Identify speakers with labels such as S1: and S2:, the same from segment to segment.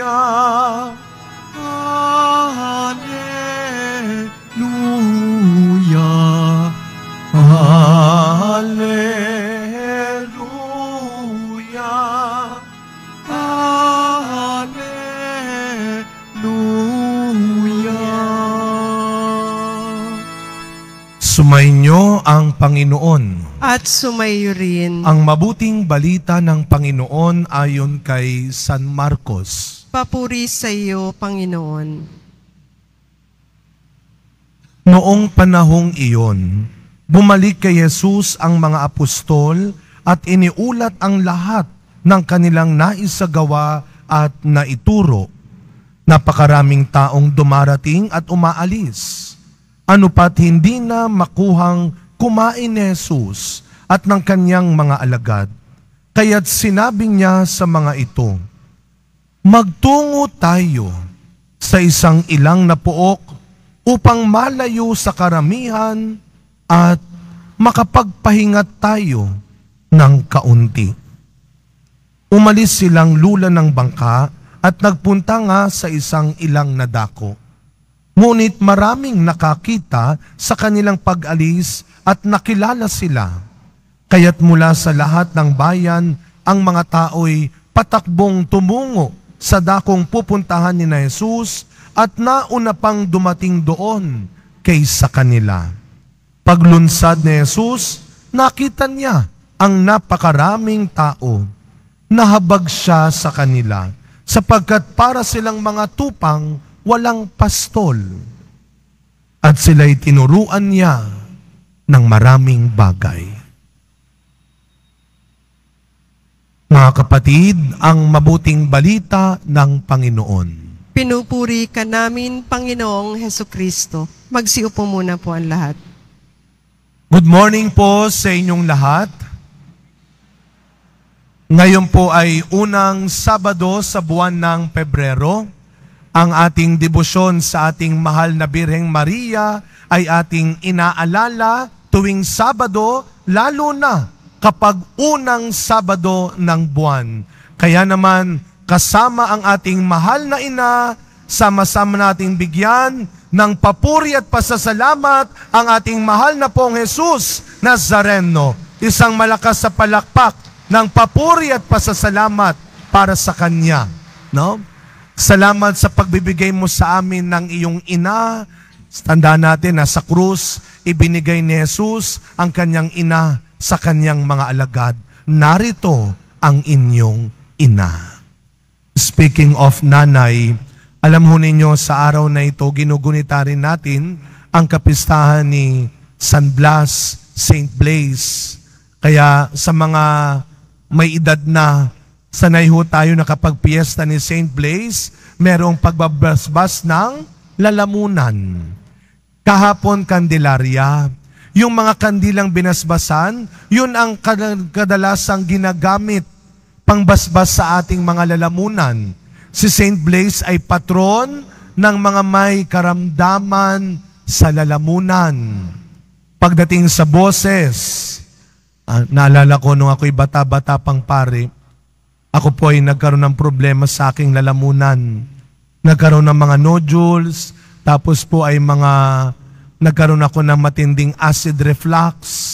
S1: Hallelujah, Hallelujah, Hallelujah. Sumainyo ang Panginoon.
S2: At sumayo rin.
S1: Ang mabuting balita ng Panginoon ayon kay San Marcos.
S2: Papuri sa iyo, Panginoon.
S1: Noong panahong iyon, bumalik kay Jesus ang mga apostol at iniulat ang lahat ng kanilang naisagawa at naituro. Napakaraming taong dumarating at umaalis. Ano pat hindi na makuhang kumain ni Jesus at ng kanyang mga alagad. Kaya't sinabi niya sa mga ito, magtungo tayo sa isang ilang na pook upang malayo sa karamihan at makapagpahingat tayo ng kaunti. Umalis silang lula ng bangka at nagpunta nga sa isang ilang na dako. Ngunit maraming nakakita sa kanilang pag-alis at nakilala sila. Kaya't mula sa lahat ng bayan, ang mga tao'y patakbong tumungo sa dakong pupuntahan ni na Jesus at nauna pang dumating doon kaysa kanila. Paglunsad ni Jesus, nakita niya ang napakaraming tao. Nahabag siya sa kanila sapagkat para silang mga tupang walang pastol. At sila'y tinuruan niya ng maraming bagay. Mga kapatid, ang mabuting balita ng Panginoon.
S2: Pinupuri ka namin, Panginoong Hesukristo. Magsiupo muna po ang lahat.
S1: Good morning po sa inyong lahat. Ngayon po ay unang Sabado sa buwan ng Pebrero. Ang ating debosyon sa ating mahal na Birheng Maria ay ating inaalala tuwing Sabado, lalo na kapag unang Sabado ng buwan. Kaya naman, kasama ang ating mahal na ina, sama-sama nating bigyan ng papuri at pasasalamat ang ating mahal na pong Jesus Nazareno. Isang malakas sa palakpak ng papuri at pasasalamat para sa Kanya. No? Salamat sa pagbibigay mo sa amin ng iyong ina. Tandaan natin na sa krus, ibinigay ni Jesus ang kanyang ina sa kanyang mga alagad. Narito ang inyong ina. Speaking of nanay, alam ho ninyo sa araw na ito, ginugunita rin natin ang kapistahan ni San Blas, Saint Blaise. Kaya sa mga may edad na, sanay ho tayo na kapag piyesta ni Saint Blaise, merong pagbabasbas ng lalamunan. Kahapon, Candelaria. Yung mga kandilang binasbasan, yun ang kadalasang ginagamit pangbasbas sa ating mga lalamunan. Si Saint Blaise ay patron ng mga may karamdaman sa lalamunan. Pagdating sa boses, naalala ko nung ako'y bata-bata pang pare, ako po ay nagkaroon ng problema sa aking lalamunan. Nagkaroon ng mga nodules, tapos po ay nagkaroon ako ng matinding acid reflux.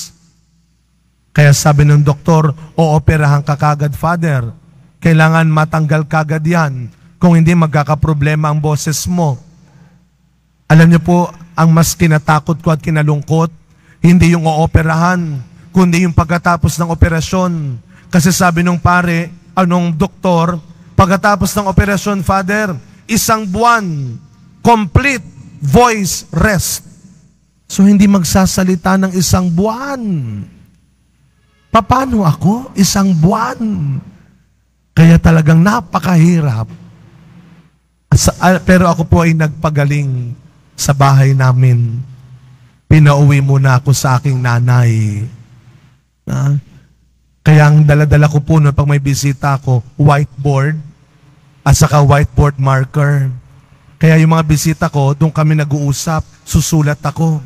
S1: Kaya sabi ng doktor, ooperahan ka kagad, Father. Kailangan matanggal kagad yan. Kung hindi, magkakaproblema ang boses mo. Alam niyo po, ang mas kinatakot ko at kinalungkot, hindi yung ooperahan, kundi yung pagkatapos ng operasyon. Kasi sabi nung pare, anong doktor, pagkatapos ng operasyon, Father, 1 buwan, complete voice rest. So, hindi magsasalita ng 1 buwan. Paano ako? 1 buwan. Kaya talagang napakahirap. Pero ako po ay nagpagaling sa bahay namin. Pinauwi muna ako sa aking nanay. Kaya ang dala-dala ko po pag may bisita ako, whiteboard at saka whiteboard marker. Kaya yung mga bisita ko, doon kami nag-uusap, susulat ako.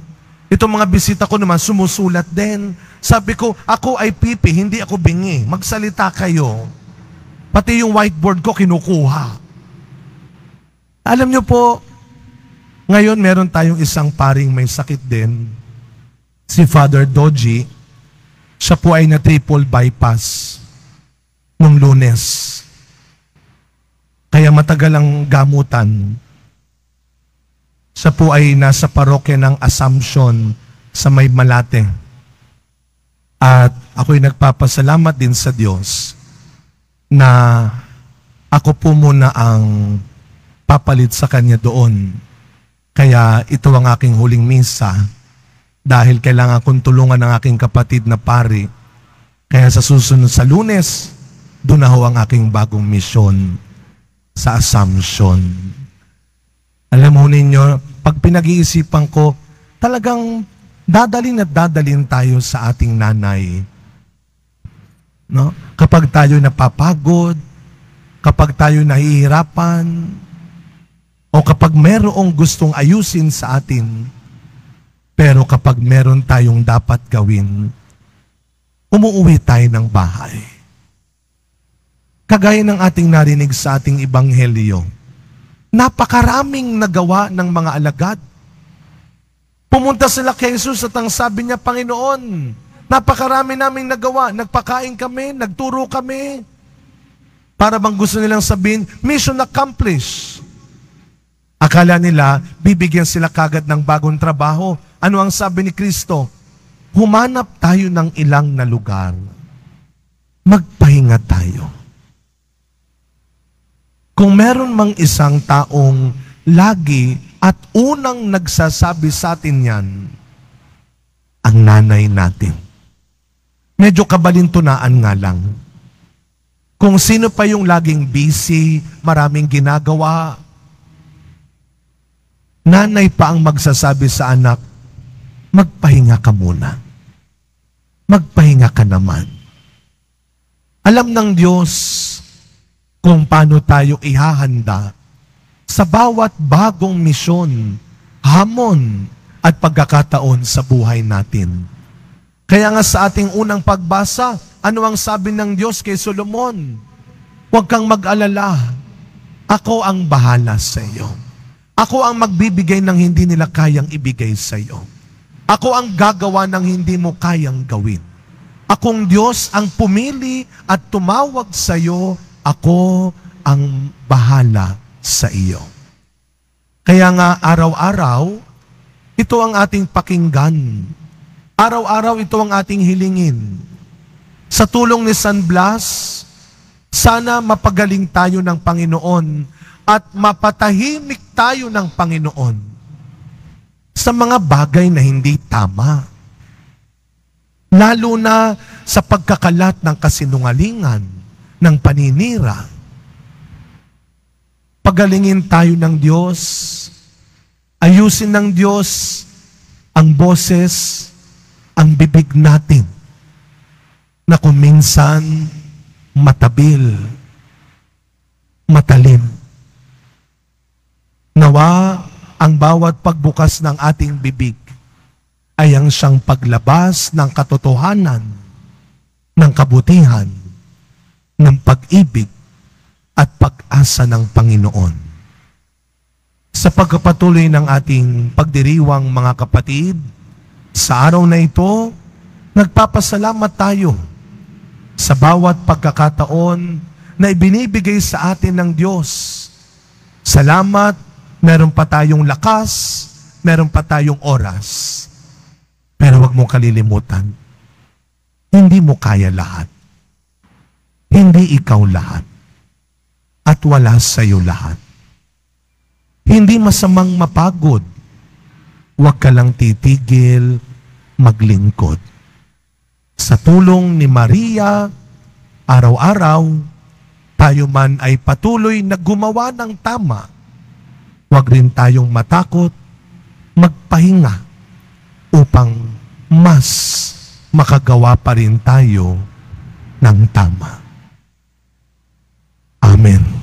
S1: Itong mga bisita ko naman, sumusulat din. Sabi ko, ako ay pipi, hindi ako bingi. Magsalita kayo. Pati yung whiteboard ko, kinukuha. Alam niyo po, ngayon meron tayong isang paring may sakit din, si Father Doji. Siya po ay na triple bypass nung Lunes. Kaya matagal ang gamutan. Siya po ay nasa parokya ng Assumption sa May Malate. At ako'y nagpapasalamat din sa Diyos na ako po muna ang papalit sa Kanya doon. Kaya ito ang aking huling misa dahil kailangan kong tulungan ng aking kapatid na pari. Kaya sa susunod sa Lunes, doon na ho ang aking bagong misyon sa Assumption. Alam mo ninyo, pag pinag-iisipan ko, talagang dadalhin at dadalhin tayo sa ating nanay. No? Kapag tayo napapagod, kapag tayo nahihirapan, o kapag merong gustong ayusin sa atin, pero kapag meron tayong dapat gawin, umuuwi tayo ng bahay. Kagaya ng ating narinig sa ating ebanghelyo, napakaraming nagawa ng mga alagad. Pumunta sila kay Jesus at ang sabi niya, Panginoon, napakarami naming nagawa, nagpakain kami, nagturo kami. Para bang gusto nilang sabihin, mission accomplished. Akala nila, bibigyan sila kagad ng bagong trabaho. Ano ang sabi ni Kristo? Humanap tayo ng ilang na lugar. Magpahinga tayo. Kung meron mang isang taong lagi at unang nagsasabi sa atin yan, ang nanay natin. Medyo kabalintunaan nga lang. Kung sino pa yung laging busy, maraming ginagawa, nanay pa ang magsasabi sa anak, magpahinga ka muna. Magpahinga ka naman. Alam ng Diyos kung paano tayo ihahanda sa bawat bagong misyon, hamon at pagkakataon sa buhay natin. Kaya nga sa ating unang pagbasa, ano ang sabi ng Diyos kay Solomon? Huwag kang mag-alala. Ako ang bahala sa iyo. Ako ang magbibigay ng hindi nila kayang ibigay sa iyo. Ako ang gagawa ng hindi mo kayang gawin. Akong Diyos ang pumili at tumawag sa iyo. Ako ang bahala sa iyo. Kaya nga araw-araw, ito ang ating pakinggan. Araw-araw ito ang ating hilingin. Sa tulong ni San Blas, sana mapagaling tayo ng Panginoon at mapatahimik tayo ng Panginoon sa mga bagay na hindi tama. Lalo na sa pagkakalat ng kasinungalingan, ng paninira. Pagalingin tayo ng Diyos, ayusin ng Diyos ang boses, ang bibig natin, na kung minsan matabil, matalim. Nawa ang bawat pagbukas ng ating bibig ay ang siyang paglabas ng katotohanan, ng kabutihan, ng pag-ibig at pag-asa ng Panginoon. Sa pagpapatuloy ng ating pagdiriwang mga kapatid, sa araw na ito, nagpapasalamat tayo sa bawat pagkakataon na ibinibigay sa atin ng Diyos. Salamat, meron pa tayong lakas, meron pa tayong oras. Pero huwag mong kalilimutan, hindi mo kaya lahat. Hindi ikaw lahat. At wala sa iyo lahat. Hindi masamang mapagod. Huwag ka lang titigil, maglingkod. Sa tulong ni Maria, araw-araw, tayo man ay patuloy na gumawa ng tama. Huwag rin tayong matakot, magpahinga upang mas makagawa pa rin tayo ng tama. Amen.